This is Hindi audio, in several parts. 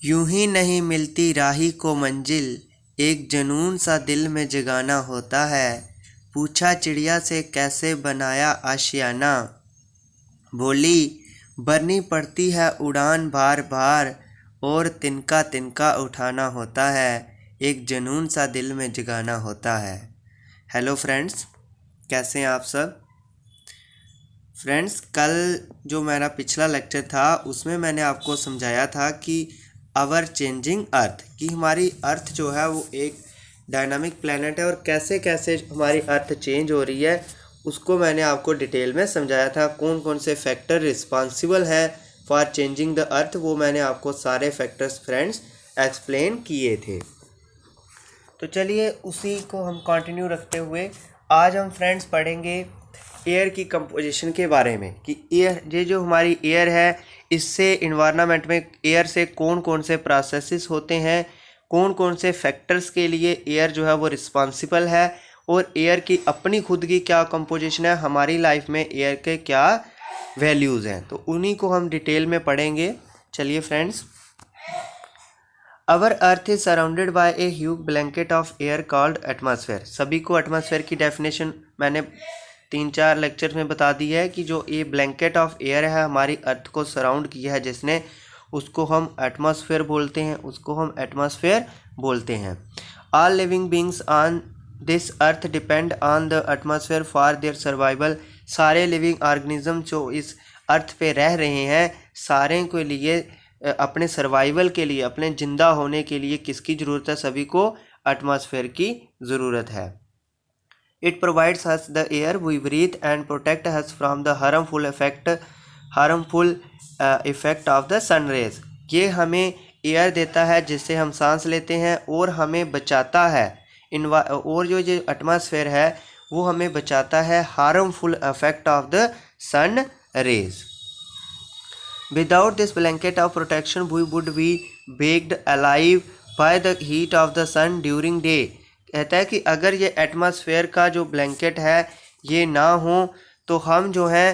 यूं ही नहीं मिलती राही को मंजिल, एक जुनून सा दिल में जगाना होता है। पूछा चिड़िया से कैसे बनाया आशियाना, बोली भरनी पड़ती है उड़ान बार बार, और तिनका तिनका उठाना होता है। एक जुनून सा दिल में जगाना होता है। हेलो फ्रेंड्स, कैसे हैं आप सब। फ्रेंड्स, कल जो मेरा पिछला लेक्चर था उसमें मैंने आपको समझाया था कि आवर चेंजिंग अर्थ, कि हमारी अर्थ जो है वो एक डायनामिक प्लैनेट है और कैसे कैसे हमारी अर्थ चेंज हो रही है उसको मैंने आपको डिटेल में समझाया था। कौन कौन से फैक्टर रिस्पॉन्सिबल है फॉर चेंजिंग द अर्थ, वो मैंने आपको सारे फैक्टर्स फ्रेंड्स एक्सप्लेन किए थे। तो चलिए उसी को हम कंटिन्यू रखते हुए आज हम फ्रेंड्स पढ़ेंगे एयर की कंपोजिशन के बारे में, कि एयर, ये जो हमारी एयर है इससे इन्वायरमेंट में एयर से कौन कौन से प्रोसेसेस होते हैं, कौन कौन से फैक्टर्स के लिए एयर जो है वो रिस्पॉन्सिबल है, और एयर की अपनी खुद की क्या कंपोजिशन है, हमारी लाइफ में एयर के क्या वैल्यूज़ हैं, तो उन्हीं को हम डिटेल में पढ़ेंगे। चलिए friends, our earth is surrounded by a huge blanket of air called atmosphere. सभी को एटमॉस्फेयर की डेफिनेशन मैंने 3-4 लेक्चर में बता दी है कि जो ये ब्लैंकेट ऑफ एयर है हमारी अर्थ को सराउंड किया है जिसने, उसको हम एटमॉस्फेयर बोलते हैं, उसको हम एटमॉस्फेयर बोलते हैं। All living beings on this earth depend on the atmosphere for their survival. सारे लिविंग ऑर्गेनिज्म जो इस अर्थ पे रह रहे हैं, सारे के लिए अपने सर्वाइवल के लिए, अपने ज़िंदा होने के लिए किसकी ज़रूरत है, सभी को एटमॉस्फेयर की ज़रूरत है। It provides us the air we breathe and protect us from the harmful effect of the sun rays. ये हमें एयर देता है जिससे हम सांस लेते हैं और हमें बचाता है, और जो एटमॉस्फेयर है वो हमें बचाता है harmful effect of the sun rays. Without this blanket of protection, we would be baked alive by the heat of the sun during day। कहता है कि अगर ये एटमॉस्फेयर का जो ब्लैंकेट है ये ना हो तो हम जो है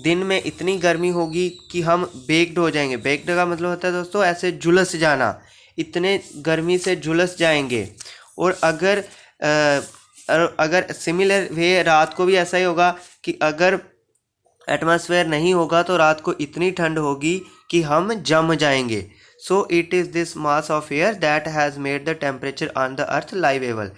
दिन में इतनी गर्मी होगी कि हम बेक्ड हो जाएंगे। बेक्ड का मतलब होता है दोस्तों ऐसे झुलस जाना, इतने गर्मी से झुलस जाएंगे। और अगर सिमिलर वे रात को भी ऐसा ही होगा कि अगर एटमॉस्फेयर नहीं होगा तो रात को इतनी ठंड होगी कि हम जम जाएंगे। So it is this mass of air that has made the temperature on the earth livable.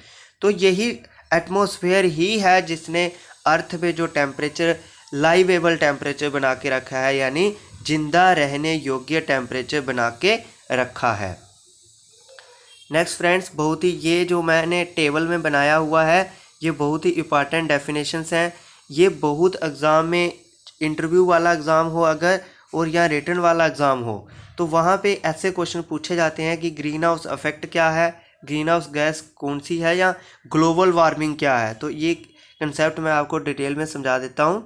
तो यही एटमॉस्फेयर ही है जिसने अर्थ पे जो टेम्परेचर, लाइवेबल टेम्परेचर बना के रखा है, यानी जिंदा रहने योग्य टेम्परेचर बना के रखा है। नेक्स्ट फ्रेंड्स, बहुत ही ये जो मैंने टेबल में बनाया हुआ है ये बहुत ही इंपॉर्टेंट डेफिनेशंस हैं। ये बहुत एग्ज़ाम में, इंटरव्यू वाला एग्ज़ाम हो अगर और या रिटन वाला एग्ज़ाम हो, तो वहाँ पे ऐसे क्वेश्चन पूछे जाते हैं कि ग्रीन हाउस इफेक्ट क्या है, ग्रीन हाउस गैस कौन सी है, या ग्लोबल वार्मिंग क्या है। तो ये कंसेप्ट मैं आपको डिटेल में समझा देता हूँ।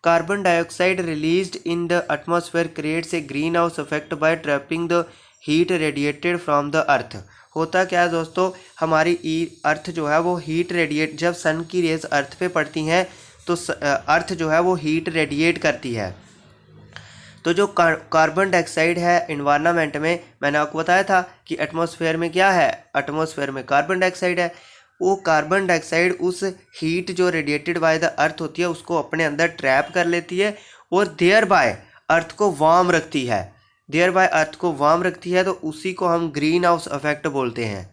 Carbon dioxide released in the atmosphere creates a green house effect bye trapping the heat radiated from the अर्थ। होता क्या है दोस्तों, हमारी अर्थ जो है वो हीट रेडिएट, जब सन की रेज अर्थ पे पड़ती हैं तो अर्थ जो है वो हीट रेडिएट करती है। तो जो कार्बन डाइऑक्साइड है इन्वायरमेंट में, मैंने आपको बताया था कि एटमॉस्फेयर में क्या है, एटमॉस्फेयर में कार्बन डाइऑक्साइड है। वो कार्बन डाइऑक्साइड उस हीट जो रेडिएटेड बाय द अर्थ होती है उसको अपने अंदर ट्रैप कर लेती है और देयर बाय अर्थ को वार्म रखती है, देयर बाय अर्थ को वार्म रखती है। तो उसी को हम ग्रीन हाउस इफेक्ट बोलते हैं।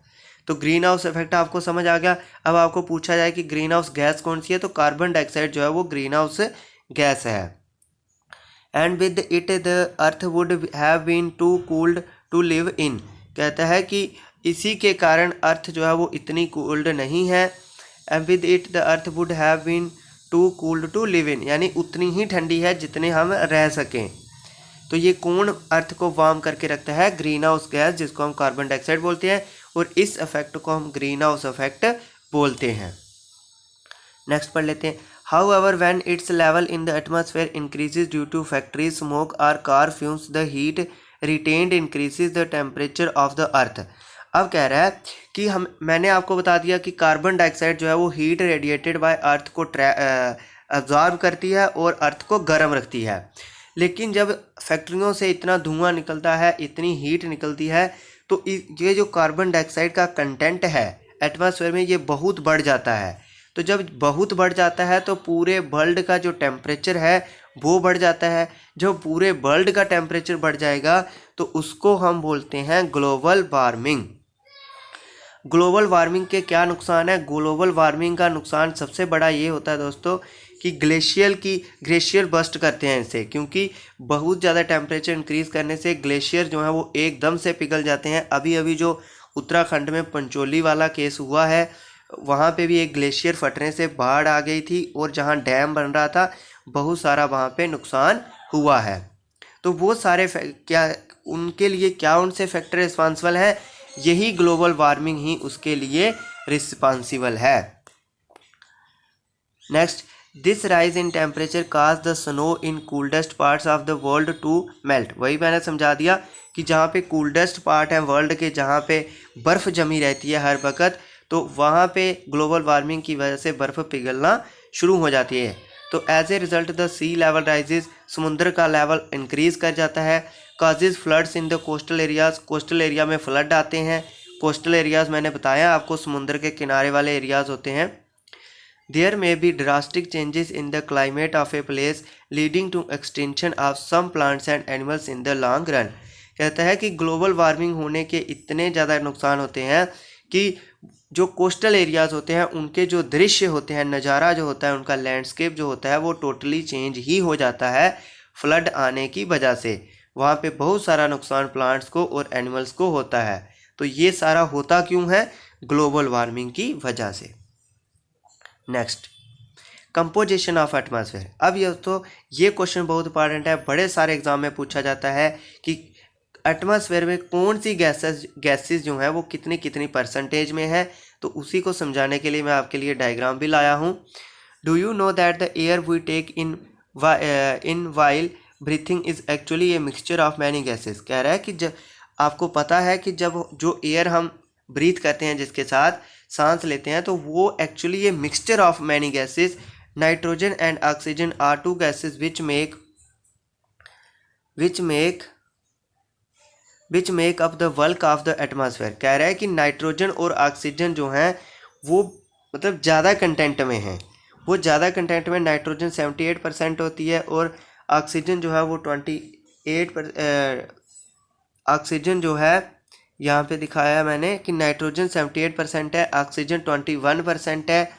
तो ग्रीन हाउस इफेक्ट आपको समझ आ गया। अब आपको पूछा जाए कि ग्रीन हाउस गैस कौन सी है, तो कार्बन डाइऑक्साइड जो है वो ग्रीन हाउस गैस है। And with it the earth would have been too cooled to live in. कहता है कि इसी के कारण अर्थ जो है वो इतनी कूल्ड नहीं है। And with it the earth would have been too cooled to live in, यानी उतनी ही ठंडी है जितने हम रह सकें। तो ये कौन अर्थ को वार्म करके रखता है, ग्रीन हाउस गैस, जिसको हम कार्बन डाइऑक्साइड बोलते हैं, और इस इफेक्ट को हम ग्रीन हाउस इफेक्ट बोलते हैं। नेक्स्ट पढ़ लेते हैं। However when its level in the atmosphere increases due to factory smoke और car fumes, the heat retained increases the temperature of the earth. अब कह रहा है कि मैंने आपको बता दिया कि कार्बन डाइऑक्साइड जो है वो हीट रेडिएटेड बाय अर्थ को एब्जॉर्ब करती है और अर्थ को गर्म रखती है। लेकिन जब फैक्ट्रियों से इतना धुआं निकलता है, इतनी हीट निकलती है, तो ये जो कार्बन डाइऑक्साइड का कंटेंट है एटमॉस्फेयर में ये बहुत बढ़ जाता है। तो जब बहुत बढ़ जाता है तो पूरे वर्ल्ड का जो टेम्परेचर है वो बढ़ जाता है। जब पूरे वर्ल्ड का टेम्परेचर बढ़ जाएगा तो उसको हम बोलते हैं ग्लोबल वार्मिंग। ग्लोबल वार्मिंग के क्या नुकसान है? ग्लोबल वार्मिंग का नुकसान सबसे बड़ा ये होता है दोस्तों कि ग्लेशियर बस्ट करते हैं इनसे, क्योंकि बहुत ज़्यादा टेम्परेचर इंक्रीज़ करने से ग्लेशियर जो है वो एकदम से पिघल जाते हैं। अभी अभी जो उत्तराखंड में पंचोली वाला केस हुआ है, वहाँ पे भी एक ग्लेशियर फटने से बाढ़ आ गई थी और जहाँ डैम बन रहा था बहुत सारा वहाँ पे नुकसान हुआ है। तो वो सारे क्या उनके लिए क्या उनसे फैक्टर रिस्पॉन्सिबल है? यही ग्लोबल वार्मिंग ही उसके लिए रिस्पॉन्सिबल है। Next, this rise in temperature cause the snow in coolest parts of the world to melt. वही मैंने समझा दिया कि जहाँ पे कूल्डेस्ट पार्ट है वर्ल्ड के, जहाँ पे बर्फ़ जमी रहती है हर वक्त, तो वहाँ पे ग्लोबल वार्मिंग की वजह से बर्फ़ पिघलना शुरू हो जाती है। तो as a result the sea level rises, समुद्र का लेवल इंक्रीज़ कर जाता है। Causes floods in the coastal areas, coastal area में फ्लड आते हैं। कोस्टल एरियाज़ मैंने बताया आपको समुद्र के किनारे वाले एरियाज़ होते हैं। There may be drastic changes in the climate of a place leading to extinction of some plants and animals in the long run. कहता है कि ग्लोबल वार्मिंग होने के इतने ज़्यादा नुकसान होते हैं कि जो कोस्टल एरियाज़ होते हैं उनके जो दृश्य होते हैं, नज़ारा जो होता है, उनका लैंडस्केप जो होता है वो टोटली चेंज ही हो जाता है फ्लड आने की वजह से। वहाँ पे बहुत सारा नुकसान प्लांट्स को और एनिमल्स को होता है। तो ये सारा होता क्यों है? ग्लोबल वार्मिंग की वजह से। Next, composition of atmosphere. अब ये क्वेश्चन बहुत इंपॉर्टेंट है, बड़े सारे एग्जाम में पूछा जाता है कि एटमॉस्फेयर में कौन सी गैसेस जो हैं वो कितनी कितनी परसेंटेज में है। तो उसी को समझाने के लिए मैं आपके लिए डायग्राम भी लाया हूँ। Do you know that the air we take in while breathing is actually a mixture of many gases. कह रहा है कि जब आपको पता है कि जब जो एयर हम ब्रीथ करते हैं, जिसके साथ सांस लेते हैं, तो वो एक्चुअली ये mixture of many gases, nitrogen and oxygen are two gases which make up the bulk of the atmosphere. कह रहा है कि नाइट्रोजन और ऑक्सीजन जो हैं वो मतलब ज़्यादा कंटेंट में हैं। वो ज़्यादा कंटेंट में नाइट्रोजन 78% होती है और ऑक्सीजन जो है वो 28%। ऑक्सीजन जो है यहाँ पे दिखाया है मैंने कि नाइट्रोजन 78% है, ऑक्सीजन 21% है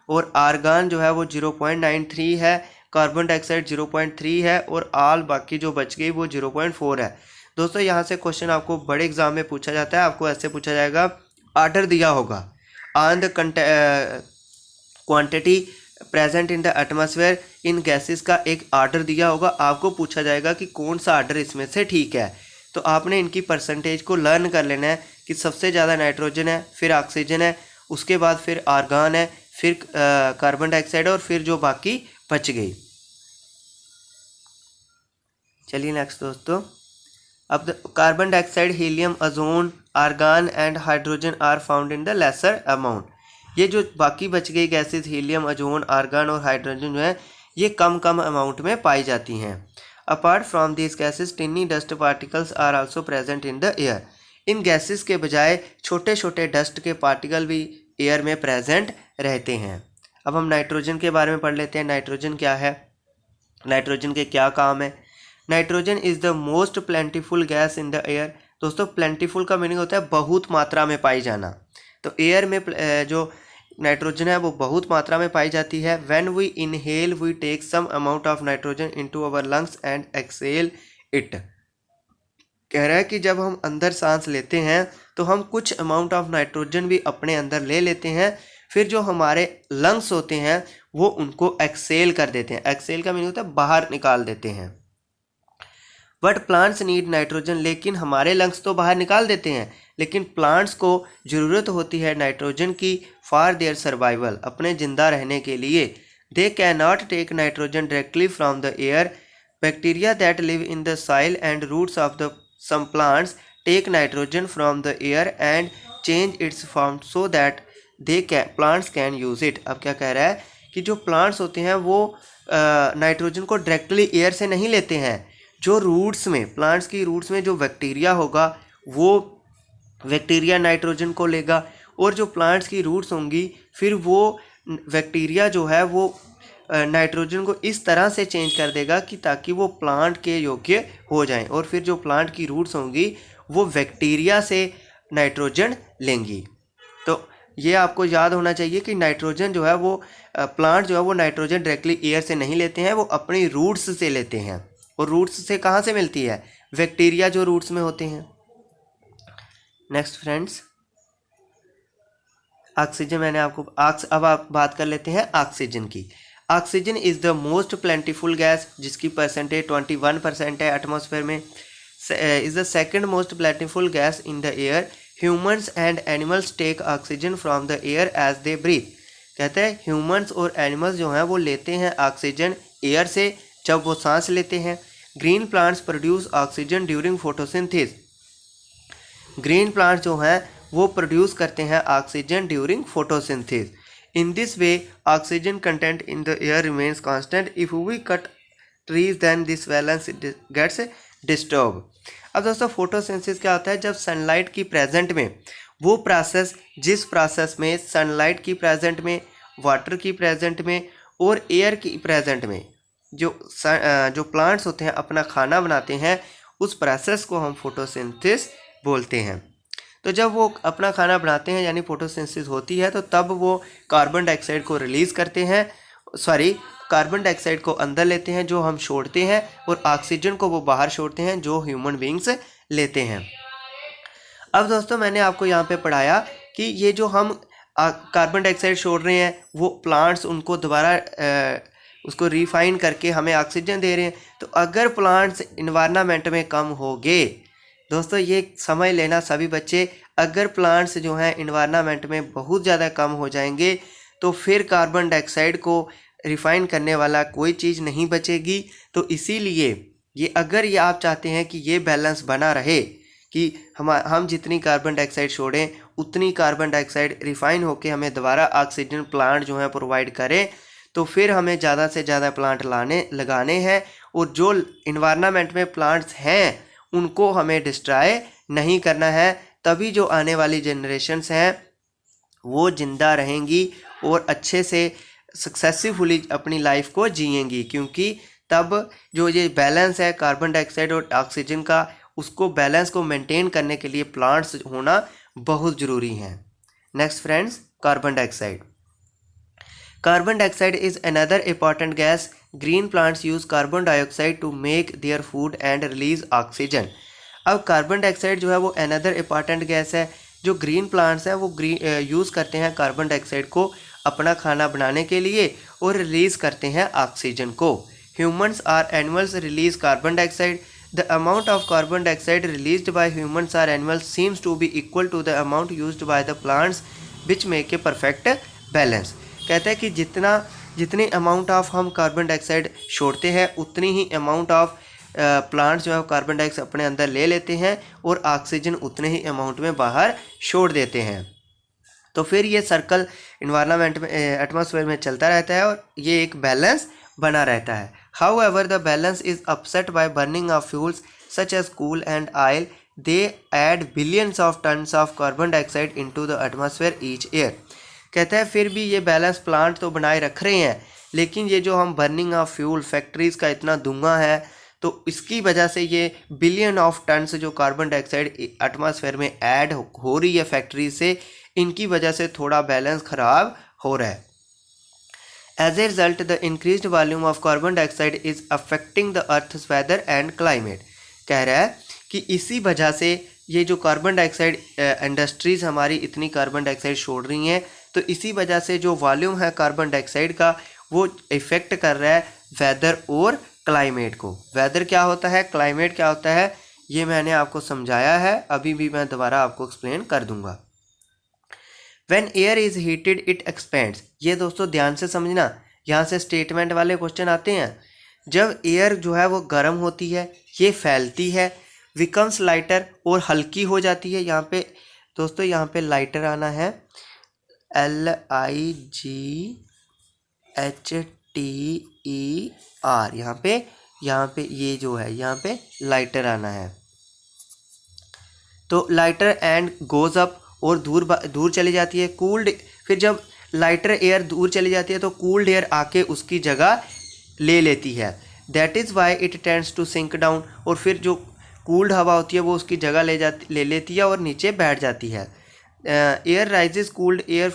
और आर्गन जो है वो 0.93 है, कार्बन डाइऑक्साइड 0.3 है और ऑल बाकी जो बच गई वो 0.4 है। दोस्तों यहाँ से क्वेश्चन आपको बड़े एग्जाम में पूछा जाता है। आपको ऐसे पूछा जाएगा, ऑर्डर दिया होगा on the quantity present in the atmosphere in gases का एक ऑर्डर दिया होगा। आपको पूछा जाएगा कि कौन सा ऑर्डर इसमें से ठीक है। तो आपने इनकी परसेंटेज को लर्न कर लेना है कि सबसे ज़्यादा नाइट्रोजन है, फिर ऑक्सीजन है, उसके बाद फिर आर्गन है, फिर कार्बन डाइऑक्साइड और फिर जो बाकी बच गई। चलिए नेक्स्ट दोस्तों, अब carbon dioxide, helium, ozone, argon and hydrogen are found in the lesser amount. ये जो बाकी बच गई गैसेस हीलियम, ओजोन, आर्गन और हाइड्रोजन जो है ये कम अमाउंट में पाई जाती हैं। Apart from this gases tiny dust particles are also present in the air. इन गैसेस के बजाय छोटे छोटे डस्ट के पार्टिकल भी एयर में प्रेजेंट रहते हैं। अब हम नाइट्रोजन के बारे में पढ़ लेते हैं। नाइट्रोजन क्या है, नाइट्रोजन के क्या काम है। Nitrogen is the most plentiful gas in the air. दोस्तों प्लेंटीफुल का मीनिंग होता है बहुत मात्रा में पाई जाना। तो एयर में जो नाइट्रोजन है वो बहुत मात्रा में पाई जाती है। When we inhale we take some amount of nitrogen into our lungs and exhale it. कह रहा है कि जब हम अंदर सांस लेते हैं तो हम कुछ अमाउंट ऑफ नाइट्रोजन भी अपने अंदर ले लेते हैं, फिर जो हमारे लंग्स होते हैं वो उनको एक्सहेल कर देते हैं। एक्सहेल का मीनिंग होता है बाहर निकाल देते हैं। बट प्लांट्स नीड नाइट्रोजन, लेकिन हमारे लंग्स तो बाहर निकाल देते हैं, लेकिन प्लांट्स को ज़रूरत होती है नाइट्रोजन की फॉर देयर सर्वाइवल, अपने ज़िंदा रहने के लिए। They can not take nitrogen directly from the air. Bacteria that live in the soil and roots of the some plants take nitrogen from the air and change its form so that plants can use it. अब क्या कह रहा है कि जो प्लांट्स होते हैं वो नाइट्रोजन को डायरेक्टली एयर से नहीं लेते हैं, जो रूट्स में, प्लांट्स की रूट्स में जो बैक्टीरिया होगा वो बैक्टीरिया नाइट्रोजन को लेगा, और जो प्लांट्स की रूट्स होंगी फिर वो बैक्टीरिया जो है वो नाइट्रोजन को इस तरह से चेंज कर देगा कि ताकि वो प्लांट के योग्य हो जाएं, और फिर जो प्लांट की रूट्स होंगी वो बैक्टीरिया से नाइट्रोजन लेंगी। तो ये आपको याद होना चाहिए कि नाइट्रोजन जो है वो प्लांट जो है वो नाइट्रोजन डायरेक्टली एयर से नहीं लेते हैं, वो अपनी रूट्स से लेते हैं। और रूट्स से कहाँ से मिलती है? बैक्टीरिया जो रूट्स में होते हैं। नेक्स्ट फ्रेंड्स, ऑक्सीजन मैंने आपको अब आप बात कर लेते हैं ऑक्सीजन की। Oxygen is the most plentiful gas, जिसकी परसेंटेज 21% है एटमॉस्फेयर में। Is the second most plentiful gas in the air. Humans and animals take oxygen from the air as they breathe. कहते हैं ह्यूमंस और एनिमल्स जो हैं वो लेते हैं ऑक्सीजन एयर से जब वो सांस लेते हैं। Green plants produce oxygen during photosynthesis. Green plants जो हैं वो प्रोड्यूस करते हैं oxygen during photosynthesis. In this way oxygen content in the air remains constant. If we cut trees then this balance gets disturb. अब दोस्तों फोटोसिंथेसिस क्या होता है? जब सनलाइट की प्रेजेंट में वो प्रोसेस, जिस प्रोसेस में सनलाइट की प्रेजेंट में, वाटर की प्रेजेंट में और एयर की प्रेजेंट में जो प्लांट्स होते हैं अपना खाना बनाते हैं, उस प्रोसेस को हम फोटोसिंथेसिस बोलते हैं। तो जब वो अपना खाना बनाते हैं यानी फोटोसिंथेसिस होती है, तो तब वो कार्बन डाइऑक्साइड को रिलीज़ करते हैं, कार्बन डाइऑक्साइड को अंदर लेते हैं जो हम छोड़ते हैं, और ऑक्सीजन को वो बाहर छोड़ते हैं जो ह्यूमन बींग्स लेते हैं। अब दोस्तों मैंने आपको यहाँ पे पढ़ाया कि ये जो हम कार्बन डाइऑक्साइड छोड़ रहे हैं वो प्लांट्स उनको दोबारा उसको रिफाइन करके हमें ऑक्सीजन दे रहे हैं। तो अगर प्लांट्स इन्वायरमेंट में कम हो गए, दोस्तों ये समझ लेना सभी बच्चे, अगर प्लांट्स जो हैं इन्वायरमेंट में बहुत ज़्यादा कम हो जाएंगे तो फिर कार्बन डाइऑक्साइड को रिफाइन करने वाला कोई चीज़ नहीं बचेगी। तो इसीलिए अगर ये आप चाहते हैं कि ये बैलेंस बना रहे कि हम जितनी कार्बन डाइऑक्साइड छोड़ें उतनी कार्बन डाइऑक्साइड रिफाइन होकर हमें दोबारा ऑक्सीजन प्लांट जो है प्रोवाइड करें, तो फिर हमें ज़्यादा से ज़्यादा प्लांट लगाने हैं, और जो इन्वायरमेंट में प्लांट्स हैं उनको हमें डिस्ट्रॉय नहीं करना है। तभी जो आने वाली जनरेशन्स हैं वो ज़िंदा रहेंगी और अच्छे से सक्सेसफुली अपनी लाइफ को जिएंगी, क्योंकि तब जो ये बैलेंस है कार्बन डाइऑक्साइड और ऑक्सीजन का, उसको बैलेंस को मेंटेन करने के लिए प्लांट्स होना बहुत ज़रूरी हैं। Next friends, carbon dioxide. Carbon dioxide is another important gas. Green plants use carbon dioxide to make their food and release oxygen. अब कार्बन डाइऑक्साइड जो है वो अनदर इंपॉर्टेंट गैस है। जो ग्रीन प्लांट्स हैं वो यूज़ करते हैं कार्बन डाइऑक्साइड को अपना खाना बनाने के लिए और रिलीज़ करते हैं ऑक्सीजन को। ह्यूमंस और animals release carbon dioxide. The amount of carbon dioxide released by humans और animals seems to be equal to the amount used by the plants which make a perfect balance. कहता है कि जितनी अमाउंट ऑफ हम कार्बन डाइऑक्साइड छोड़ते हैं उतनी ही अमाउंट ऑफ प्लांट्स जो है कार्बन डाइऑक्साइड अपने अंदर ले लेते हैं और ऑक्सीजन उतने ही अमाउंट में बाहर छोड़ देते हैं। तो फिर ये सर्कल इन्वायरमेंट में, एटमॉस्फेयर में चलता रहता है और ये एक बैलेंस बना रहता है। However the balance is upset by burning of fuels such as coal and oil. They add billions of tons of carbon dioxide into the atmosphere each year. कहता है फिर भी ये बैलेंस प्लांट तो बनाए रख रहे हैं, लेकिन ये जो हम बर्निंग ऑफ फ्यूल, फैक्ट्रीज़ का इतना धुआं है, तो इसकी वजह से ये बिलियन ऑफ टन्स जो कार्बन डाइऑक्साइड एटमॉस्फेयर में ऐड हो रही है फैक्ट्रीज से, इनकी वजह से थोड़ा बैलेंस ख़राब हो रहा है। As a result the increased volume of carbon dioxide is affecting the earth's weather and climate. कह रहा है कि इसी वजह से ये जो कार्बन डाइऑक्साइड इंडस्ट्रीज़ हमारी इतनी कार्बन डाइऑक्साइड छोड़ रही हैं, तो इसी वजह से जो वॉल्यूम है कार्बन डाइऑक्साइड का वो इफ़ेक्ट कर रहा है वेदर और क्लाइमेट को। वेदर क्या होता है, क्लाइमेट क्या होता है, ये मैंने आपको समझाया है, अभी भी मैं दोबारा आपको एक्सप्लेन कर दूंगा। When air is heated it expends. ये दोस्तों ध्यान से समझना, यहाँ से स्टेटमेंट वाले क्वेश्चन आते हैं। जब एयर जो है वो गर्म होती है ये फैलती है, बिकम्स लाइटर और हल्की हो जाती है। यहाँ पे दोस्तों यहाँ पे लाइटर आना है LIGHTER, यहाँ पे यहाँ पे ये जो है यहाँ पे लाइटर आना है। तो लाइटर एंड गोज अप और दूर चली जाती है। कूल्ड, फिर जब लाइटर एयर दूर चली जाती है तो कूल्ड एयर आके उसकी जगह ले लेती है। That is why it tends to sink down, और फिर जो कूल्ड हवा होती है वो उसकी जगह ले लेती है और नीचे बैठ जाती है। एयर राइजेज कूल्ड एयर,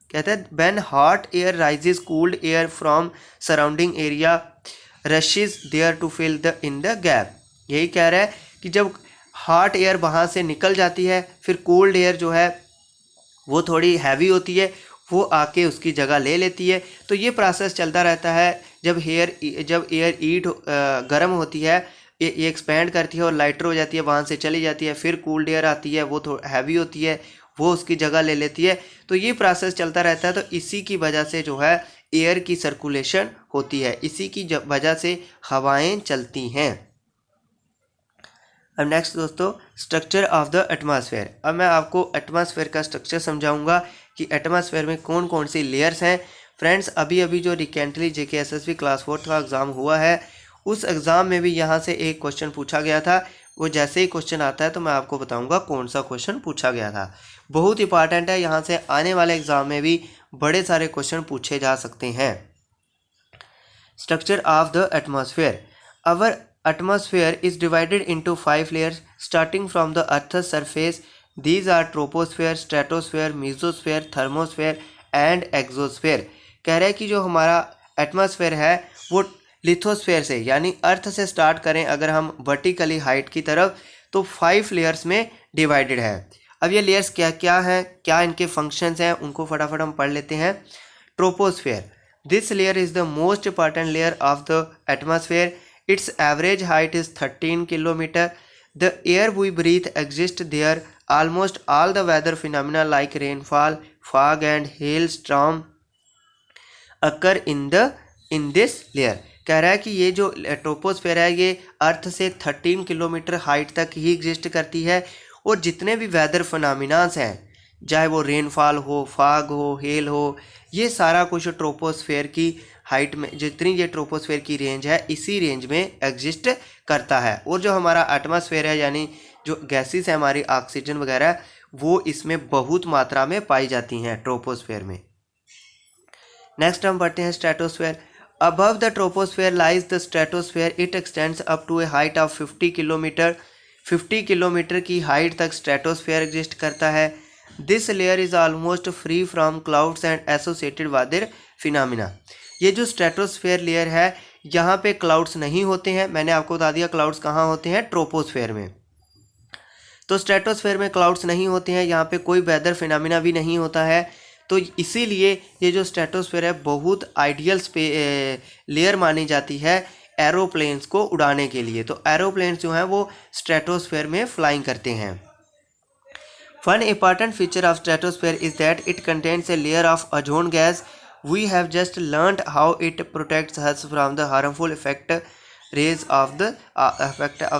कहते हैं when hot air rises cooled air from surrounding area rushes there to fill the in the gap. यही कह रहा है कि जब हॉट एयर वहाँ से निकल जाती है, फिर कोल्ड एयर जो है वो थोड़ी हैवी होती है, वो आके उसकी जगह ले लेती है। तो ये प्रोसेस चलता रहता है। जब एयर ईट गर्म होती है, ये एक्सपेंड करती है और लाइटर हो जाती है, वहाँ से चली जाती है, फिर कूल्ड एयर आती है, वो थोड़ी हैवी होती है, वो उसकी जगह ले लेती है। तो ये प्रोसेस चलता रहता है। तो इसी की वजह से जो है एयर की सर्कुलेशन होती है, इसी की वजह से हवाएं चलती हैं। अब नेक्स्ट दोस्तों, स्ट्रक्चर ऑफ द एटमॉस्फेयर। अब मैं आपको एटमॉस्फेयर का स्ट्रक्चर समझाऊंगा कि एटमॉस्फेयर में कौन कौन सी लेयर्स हैं। फ्रेंड्स, अभी जो रिसेंटली जेके एसएसबी क्लास 4 का एग्ज़ाम हुआ है, उस एग्ज़ाम में भी यहाँ से एक क्वेश्चन पूछा गया था। वो जैसे ही क्वेश्चन आता है तो मैं आपको बताऊंगा कौन सा क्वेश्चन पूछा गया था। बहुत इंपॉर्टेंट है, यहाँ से आने वाले एग्ज़ाम में भी बड़े सारे क्वेश्चन पूछे जा सकते हैं। Structure of the atmosphere. Our atmosphere is divided into 5 layers starting from the earth's surface. These are troposphere, stratosphere, mesosphere, thermosphere and exosphere. कह रहा है कि जो हमारा एटमॉस्फेयर है वो लिथोस्फेयर से, यानी अर्थ से स्टार्ट करें अगर हम वर्टिकली हाइट की तरफ, तो 5 लेयर्स में डिवाइडेड है। अब ये लेयर्स क्या क्या हैं, क्या इनके फंक्शंस हैं, उनको फटाफट हम पढ़ लेते हैं। Troposphere, this layer is the most important layer of the atmosphere. Its average height is 13 kilometer. The air we breathe exists there. Almost all the weather phenomena like rainfall, fog and hailstorm occur in this layer. कह रहा है कि ये जो ट्रोपोस्फेयर है ये अर्थ से 13 किलोमीटर हाइट तक ही एग्जिस्ट करती है, और जितने भी वेदर फिनोमिनास हैं, चाहे वो रेनफॉल हो, फॉग हो, हेल हो, ये सारा कुछ ट्रोपोस्फेयर की हाइट में, जितनी ये ट्रोपोस्फेयर की रेंज है, इसी रेंज में एग्जिस्ट करता है। और जो हमारा एटमॉस्फेयर है, यानी जो गैसेस है हमारी ऑक्सीजन वगैरह, वो इसमें बहुत मात्रा में पाई जाती हैं ट्रोपोस्फेयर में। नेक्स्ट हम पढ़ते हैं stratosphere. Above the troposphere lies the stratosphere. It extends up to a height of 50 kilometre. 50 kilometre की हाइट तक स्ट्रेटोस्फेयर एग्जिस्ट करता है। This layer is almost free from clouds and associated weather phenomena. ये जो स्ट्रेटोस्फेयर लेयर है, यहाँ पे क्लाउड्स नहीं होते हैं। मैंने आपको बता दिया क्लाउड्स कहाँ होते हैं, ट्रोपोस्फेयर में। तो स्ट्रेटोस्फेयर में क्लाउड्स नहीं होते हैं, यहाँ पे कोई वेदर फिनोमिना भी नहीं होता है। तो इसीलिए ये जो स्ट्रेटोस्फेयर है बहुत आइडियल लेयर मानी जाती है एरोप्लेन्स को उड़ाने के लिए। तो एरोप्लेन्स जो हैं वो स्ट्रेटोस्फेयर में फ्लाइंग करते हैं। One important feature of stratosphere is that it contains a layer of ozone gas. We have just learned how it protects us from the harmful effect of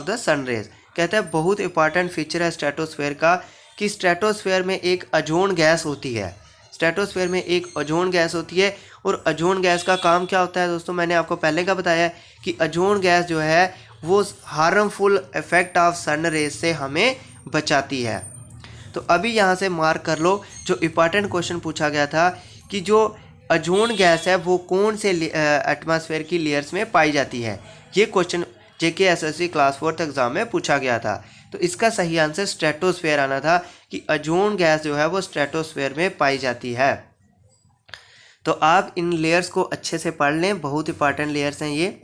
the sun rays. कहते हैं बहुत इंपॉर्टेंट फीचर है स्ट्रेटोस्फेयर का कि स्ट्रेटोस्फेयर में एक ओजोन गैस होती है। स्ट्रेटोस्फेयर में एक ओजोन गैस होती है, और ओजोन गैस का काम क्या होता है दोस्तों, मैंने आपको पहले का बताया कि ओजोन गैस जो है वो harmful effect of sun rays से हमें बचाती है। तो अभी यहाँ से मार्क कर लो, जो इंपॉर्टेंट क्वेश्चन पूछा गया था कि जो ओजोन गैस है वो कौन से एटमॉस्फेयर की लेयर्स में पाई जाती है। ये क्वेश्चन जेके एसएससी क्लास 4 एग्जाम में पूछा गया था। तो इसका सही आंसर स्ट्रेटोस्फेयर आना था कि ओजोन गैस जो है वो स्ट्रेटोस्फेयर में पाई जाती है। तो आप इन लेयर्स को अच्छे से पढ़ लें, बहुत इंपॉर्टेंट लेयर्स हैं ये।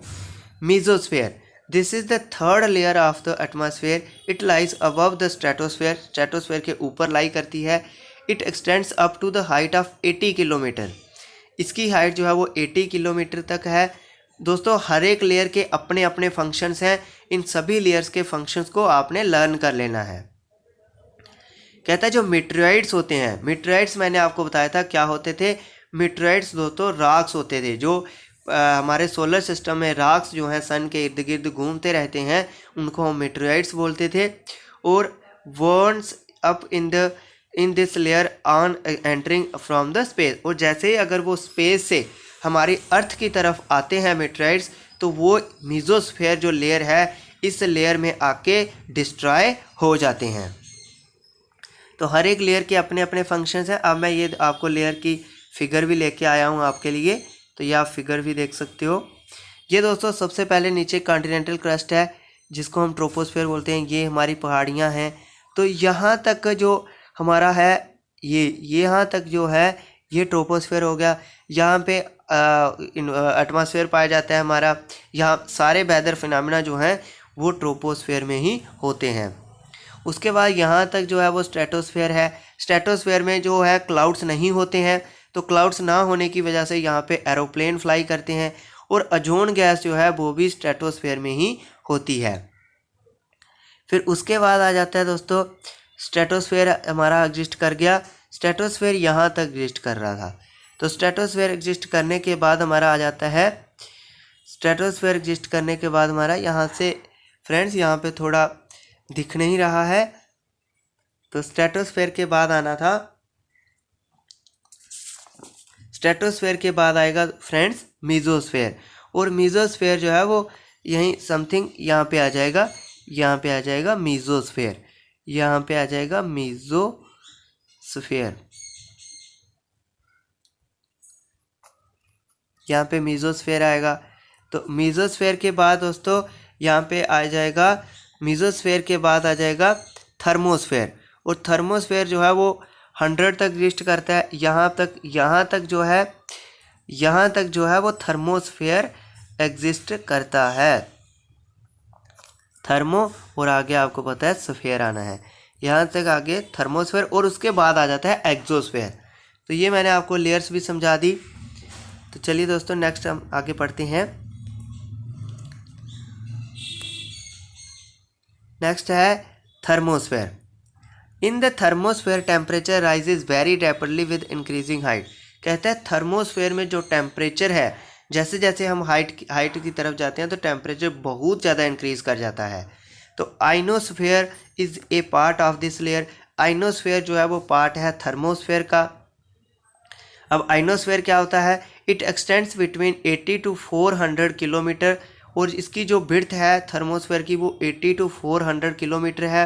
Mesosphere, this is the third layer of the atmosphere. It lies above the stratosphere. Stratosphere के ऊपर लाई करती है. It extends up to the height of 80 kilometre. इसकी हाइट जो है वो 80 किलोमीटर तक है। दोस्तों, हर एक लेयर के अपने अपने फंक्शंस हैं। इन सभी लेयर्स के फंक्शंस को आपने लर्न कर लेना है। कहता है जो मीटेराइड्स होते हैं, मीटेराइड्स मैंने आपको बताया था क्या होते थे। मीटेराइड्स दोस्तों रॉक्स होते थे, जो हमारे सोलर सिस्टम में रॉक्स जो हैं सन के इर्द गिर्द घूमते रहते हैं, उनको हम मीटेराइड्स बोलते थे। और burns up in this layer on entering from the space. और जैसे ही अगर वो स्पेस से हमारी अर्थ की तरफ आते हैं मीटेराइड्स, तो वो मीजोस्फीयर जो लेयर है इस लेयर में आके डिस्ट्रॉय हो जाते हैं। तो हर एक लेयर के अपने अपने फंक्शंस हैं। अब मैं ये आपको लेयर की फिगर भी लेके आया हूँ आपके लिए, तो ये आप फिगर भी देख सकते हो। ये दोस्तों सबसे पहले नीचे कॉन्टिनेंटल क्रस्ट है जिसको हम ट्रोपोस्फीयर बोलते हैं। ये हमारी पहाड़ियाँ हैं। तो यहाँ तक जो हमारा है ये यहाँ तक जो है ये ट्रोपोस्फीयर हो गया। यहाँ पे एटमॉस्फेयर पाया जाता है हमारा। यहाँ सारे वेदर फिनोमेना जो हैं वो ट्रोपोस्फीयर में ही होते हैं। उसके बाद यहाँ तक जो है वो स्ट्रेटोस्फीयर है। स्ट्रेटोस्फीयर में जो है क्लाउड्स नहीं होते हैं, तो क्लाउड्स ना होने की वजह से यहाँ पे एरोप्लेन फ्लाई करते हैं। और ओजोन गैस जो है वो भी स्ट्रेटोस्फीयर में ही होती है। फिर उसके बाद आ जाता है दोस्तों स्ट्रेटोस्फीयर हमारा एग्जिस्ट कर गया। स्ट्रेटोस्फीयर यहाँ तक एग्जिस्ट कर रहा था। तो स्ट्रेटोस्फीयर एग्जिस्ट करने के बाद हमारा आ जाता है स्ट्रेटोस्फीयर एग्जिस्ट करने के बाद हमारा यहाँ से फ्रेंड्स यहाँ पे थोड़ा दिख नहीं रहा है, तो स्ट्रेटोस्फीयर के बाद आना था। स्ट्रेटोस्फीयर के बाद आएगा फ्रेंड्स मीजोस्फीयर। और मीजोस्फीयर जो है वो यहीं समथिंग यहाँ पे आ जाएगा। यहाँ पे आ जाएगा मीजोस्फीयर। यहाँ पे आ जाएगा मीजोस्फीयर। यहाँ पे मीजोस्फीयर आएगा। तो मीजोस्फीयर के बाद दोस्तों यहाँ पे आ जाएगा मीजोस्फीयर के बाद आ जाएगा थर्मोस्फीयर। और थर्मोस्फीयर जो है वो 100 तक एग्जिस्ट करता है। यहाँ तक जो है वो थर्मोस्फीयर एग्जिस्ट करता है। थर्मो और आगे आपको पता है स्फीयर आना है। यहाँ तक आगे थर्मोस्फीयर और उसके बाद आ जाता है एक्सोस्फीयर। तो ये मैंने आपको लेयर्स भी समझा दी। तो चलिए दोस्तों नेक्स्ट हम आगे पढ़ते हैं। नेक्स्ट है thermosphere. In the thermosphere temperature rises very rapidly with increasing height. कहता है थर्मोस्फीयर में जो टेम्परेचर है जैसे जैसे हम हाइट की तरफ जाते हैं तो टेम्परेचर बहुत ज़्यादा इंक्रीज कर जाता है। तो ionosphere is a part of this layer. Ionosphere जो है वो पार्ट है थर्मोस्फीयर का। अब आइनोस्फीयर क्या होता है? It x tends between 80 to 400 kilometre. और इसकी जो विड्थ है थर्मोस्फीयर की वो 80 to 400 किलोमीटर है।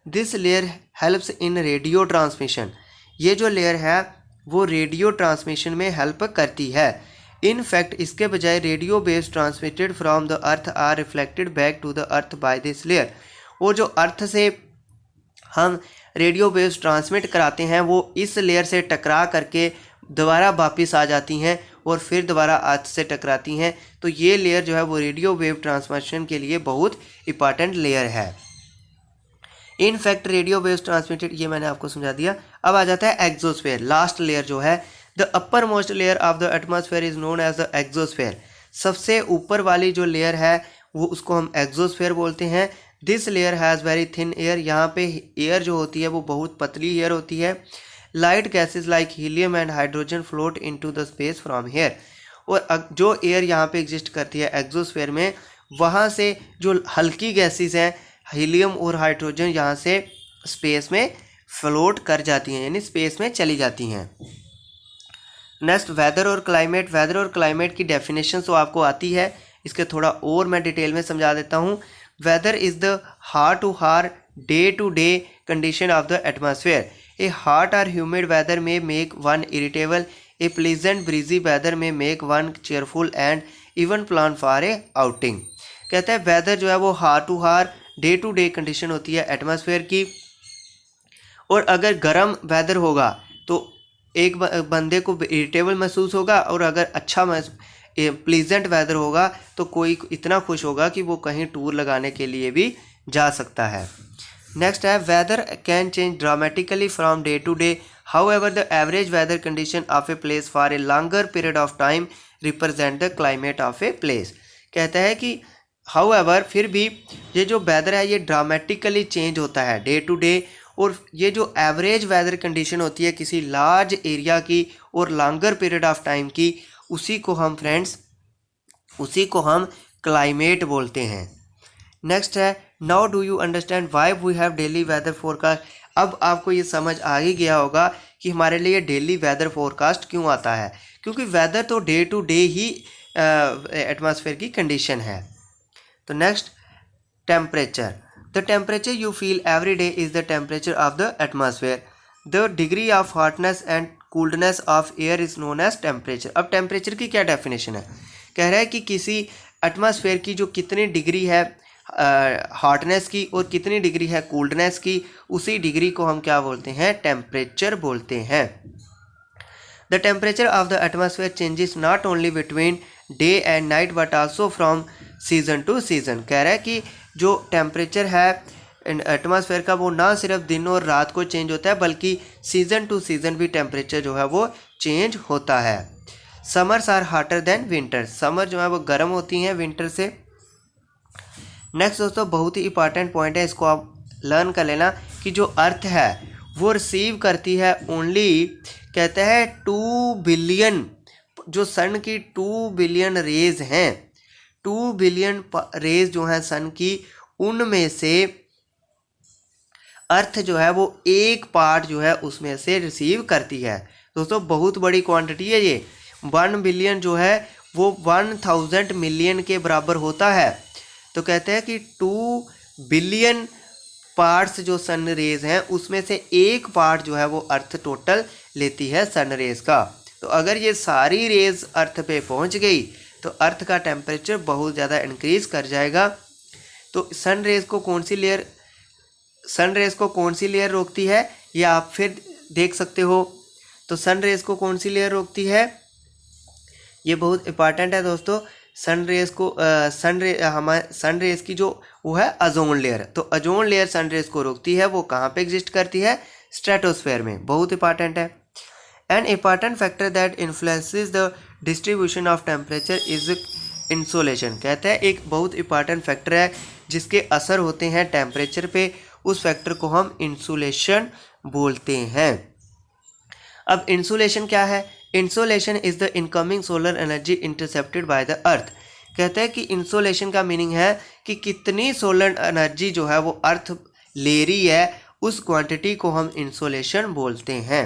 This layer helps in radio transmission. ये जो लेयर है वो रेडियो ट्रांसमिशन में हेल्प करती है। इन फैक्ट इसके बजाय radio waves transmitted from the earth are reflected back to the earth by this layer. और जो अर्थ से हम रेडियो वेव्स ट्रांसमिट कराते हैं वो इस लेयर से टकरा करके दोबारा वापस आ जाती हैं और फिर दोबारा अर्थ से टकराती हैं। तो ये लेयर जो है वो रेडियो वेव ट्रांसमिशन के लिए बहुत इंपॉर्टेंट लेयर है। In fact radio waves transmitted, ये मैंने आपको समझा दिया। अब आ जाता है एक्सोस्फीयर, लास्ट लेयर जो है। The upper most layer of the atmosphere is known as the exosphere. सबसे ऊपर वाली जो लेयर है वो उसको हम एक्सोस्फीयर बोलते हैं। This layer has very thin air. यहाँ पे एयर जो होती है वो बहुत पतली एयर होती है। Light gases like helium and hydrogen float into the space from here. और जो एयर यहाँ पे एग्जिस्ट करती है एक्सोस्फीयर में, वहाँ से जो हल्की गैसेज हैं हीलियम और हाइड्रोजन यहाँ से स्पेस में फ्लोट कर जाती हैं, यानी स्पेस में चली जाती हैं। नेक्स्ट वेदर और क्लाइमेट। वेदर और क्लाइमेट की डेफिनेशन तो आपको आती है, इसके थोड़ा और मैं डिटेल में समझा देता हूँ। Weather is the hour to hour day to day condition of the atmosphere. A hot और humid weather may make one irritable. A pleasant breezy weather may make one cheerful and even plan for a outing. कहता है वेदर जो है वो हार to hour day to day condition होती है एटमॉस्फेयर की। और अगर गर्म वेदर होगा तो एक बंदे को इरिटेबल महसूस होगा, और अगर अच्छा प्लीजेंट वेदर होगा तो कोई इतना खुश होगा कि वो कहीं टूर लगाने के लिए भी जा सकता है। नेक्स्ट है weather can change dramatically from day to day. However the average weather condition of a place for a longer period of time represent the climate of a place. कहता है कि हाउएवर फिर भी ये जो वेदर है ये ड्रामेटिकली चेंज होता है डे टू डे। और ये जो एवरेज वेदर कंडीशन होती है किसी लार्ज एरिया की और लॉन्गर पीरियड ऑफ टाइम की, उसी को हम क्लाइमेट बोलते हैं। नेक्स्ट है now do you understand why we have daily weather forecast. अब आपको ये समझ आ ही गया होगा कि हमारे लिए डेली वेदर फोरकास्ट क्यों आता है। क्योंकि वेदर तो डे टू डे ही एटमॉस्फेयर की कंडीशन है। तो next temperature, the temperature you feel every day is the temperature of the atmosphere, the degree of hotness and coldness of air is known as temperature. अब टेम्परेचर की क्या डेफिनेशन है, कह रहा है कि किसी एटमॉस्फेयर की जो कितनी डिग्री है हॉटनेस की और कितनी डिग्री है कूल्डनेस की, उसी डिग्री को हम क्या बोलते हैं, टेम्परेचर बोलते हैं। The temperature of the atmosphere changes not only between day and night but also from season to season. कह रहा है कि जो टेम्परेचर है एटमॉस्फेयर का वो ना सिर्फ दिन और रात को चेंज होता है बल्कि सीज़न टू सीज़न भी टेम्परेचर जो है वो चेंज होता है। Summers are hotter than winter, summer जो है वो गर्म होती हैं विंटर से। नेक्स्ट दोस्तों बहुत ही इंपॉर्टेंट पॉइंट है, इसको आप लर्न कर लेना कि जो अर्थ है वो रिसीव करती है ओनली, कहते हैं 2 बिलियन, जो सन की 2 बिलियन रेज हैं, 2 बिलियन रेज जो हैं सन की, उनमें से अर्थ जो है वो 1 पार्ट जो है उसमें से रिसीव करती है। दोस्तों बहुत बड़ी क्वांटिटी है ये, 1 बिलियन जो है वो 1000 मिलियन के बराबर होता है। तो कहते हैं कि 2 बिलियन पार्ट्स जो सन रेज हैं उसमें से 1 पार्ट जो है वो अर्थ टोटल लेती है सन रेज का। तो अगर ये सारी रेज अर्थ पे पहुंच गई तो अर्थ का टेम्परेचर बहुत ज़्यादा इंक्रीज़ कर जाएगा। तो सन रेज को कौन सी लेयर रोकती है, ये आप फिर देख सकते हो। तो सन रेज को कौन सी लेयर रोकती है, ये बहुत इंपॉर्टेंट है दोस्तों। सन रेज की जो वो है ओजोन लेयर, तो ओजोन लेयर सन रेज को रोकती है। वो कहाँ पे एग्जिस्ट करती है, स्ट्रेटोस्फेयर में, बहुत इंपॉर्टेंट है। An important factor that influences the distribution of temperature is insolation. कहते हैं एक बहुत इंपॉर्टेंट फैक्टर है जिसके असर होते हैं टेम्परेचर पे, उस फैक्टर को हम इंसुलेशन बोलते हैं। अब इंसुलेशन क्या है, insolation is the incoming solar energy intercepted by the earth. कहते हैं कि इंसोलेशन का मीनिंग है कि कितनी सोलर एनर्जी जो है वो अर्थ ले रही है, उस क्वांटिटी को हम इंसोलेशन बोलते हैं।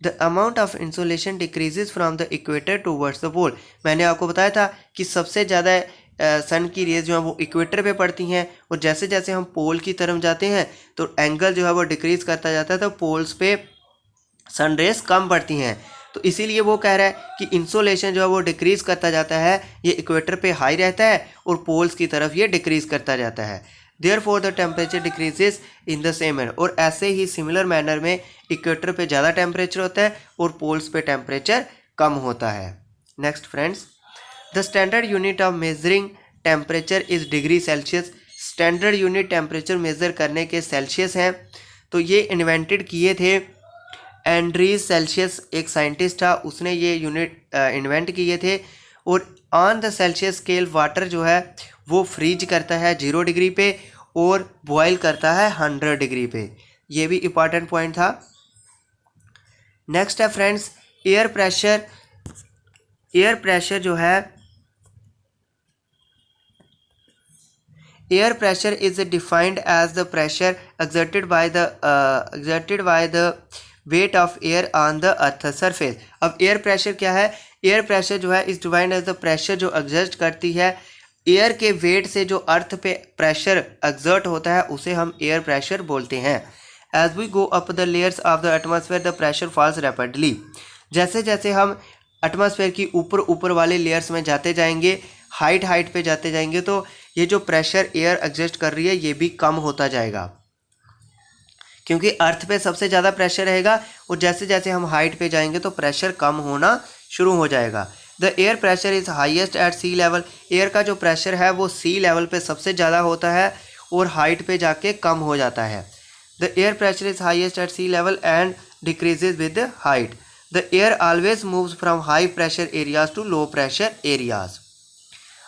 The amount of insolation decreases from the equator towards the pole. मैंने आपको बताया था कि सबसे ज़्यादा सन की रेज जो है वो इक्वेटर पे पड़ती हैं, और जैसे जैसे हम पोल की तरफ जाते हैं तो एंगल जो है वो डिक्रीज़ करता जाता है, तो पोल्स पे सन रेज कम पड़ती हैं। तो इसीलिए वो कह रहा है कि इंसोलेशन जो है वो डिक्रीज़ करता जाता है, ये इक्वेटर पे हाई रहता है और पोल्स की तरफ ये डिक्रीज़ करता जाता है। Therefore the temperature decreases in the same manner, और ऐसे ही सिमिलर मैनर में इक्वेटर पे ज़्यादा टेम्परेचर होता है और पोल्स पे टेम्परेचर कम होता है। Next friends, the standard unit of measuring temperature is degree Celsius. Standard unit temperature measure करने के सेल्सियस हैं। तो ये इन्वेंटेड किए थे एंड्रीज सेल्सियस, एक साइंटिस्ट था, उसने ये यूनिट इन्वेंट किए थे। और on the Celsius scale water जो है वो फ्रीज करता है 0 डिग्री पे और बॉयल करता है 100 डिग्री पे। ये भी इम्पॉर्टेंट पॉइंट था। नेक्स्ट है friends air pressure. Air pressure जो है, air pressure is defined as the pressure exerted by the weight of air on the earth surface. अब एयर प्रेशर क्या है, एयर प्रेशर जो है is defined as the pressure जो एग्जर्ट करती है एयर के वेट से, जो अर्थ पे प्रेशर एग्जर्ट होता है उसे हम एयर प्रेशर बोलते हैं। As we go up the layers of the atmosphere the pressure falls rapidly. जैसे जैसे हम एटमॉस्फेयर की ऊपर वाले लेयर्स में जाते जाएंगे, हाइट पे जाते जाएंगे, तो ये जो प्रेशर एयर एग्जिस्ट कर रही है ये भी कम होता जाएगा, क्योंकि अर्थ पे सबसे ज़्यादा प्रेशर रहेगा और जैसे जैसे हम हाइट पे जाएंगे तो प्रेशर कम होना शुरू हो जाएगा। The air pressure is highest at sea level. Air का जो प्रेशर है वो सी लेवल पे सबसे ज़्यादा होता है और हाइट पे जाके कम हो जाता है। The air pressure is highest at sea level and decreases with height. The air always moves from high pressure areas to low pressure areas.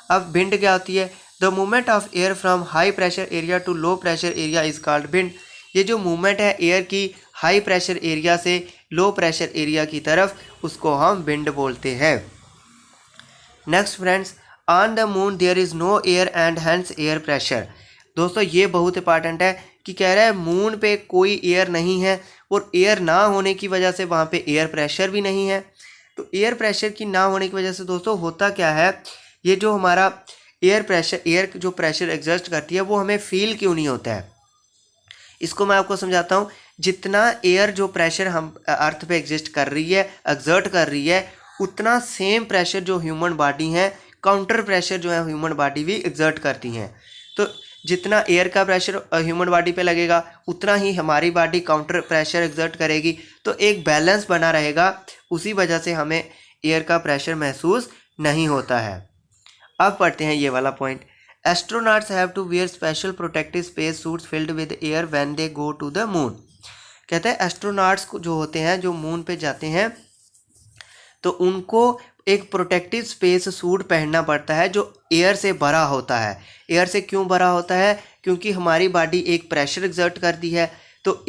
अब विंड क्या होती है, the movement of air from high pressure area to low pressure area is called wind. ये जो मूवमेंट है एयर की हाई प्रेशर एरिया से लो प्रेशर एरिया की तरफ, उसको हम विंड बोलते हैं। Next friends, on the moon there is no air and hence air pressure. दोस्तों ये बहुत इंपॉर्टेंट है कि कह रहा है मून पे कोई एयर नहीं है और एयर ना होने की वजह से वहाँ पे एयर प्रेशर भी नहीं है। तो एयर प्रेशर की ना होने की वजह से दोस्तों होता क्या है, ये जो हमारा एयर जो प्रेशर एग्जर्ट करती है वो हमें फील क्यों नहीं होता है। इसको मैं आपको समझाता हूँ। जितना एयर जो प्रेशर हम अर्थ पे एग्जिस्ट कर रही है, एग्जर्ट कर रही है, उतना सेम प्रेशर जो ह्यूमन बॉडी है, काउंटर प्रेशर जो है ह्यूमन बॉडी भी एग्जर्ट करती हैं। तो जितना एयर का प्रेशर ह्यूमन बॉडी पे लगेगा उतना ही हमारी बॉडी काउंटर प्रेशर एग्जर्ट करेगी, तो एक बैलेंस बना रहेगा। उसी वजह से हमें एयर का प्रेशर महसूस नहीं होता है। अब पढ़ते हैं ये वाला point. Astronauts have to wear special protective space suits filled with air when they go to the moon. कहते हैं एस्ट्रोनॉट्स जो होते हैं, जो मून पे जाते हैं, तो उनको एक प्रोटेक्टिव स्पेस सूट पहनना पड़ता है जो एयर से भरा होता है। एयर से क्यों भरा होता है? क्योंकि हमारी बॉडी एक प्रेशर एग्जर्ट करती है। तो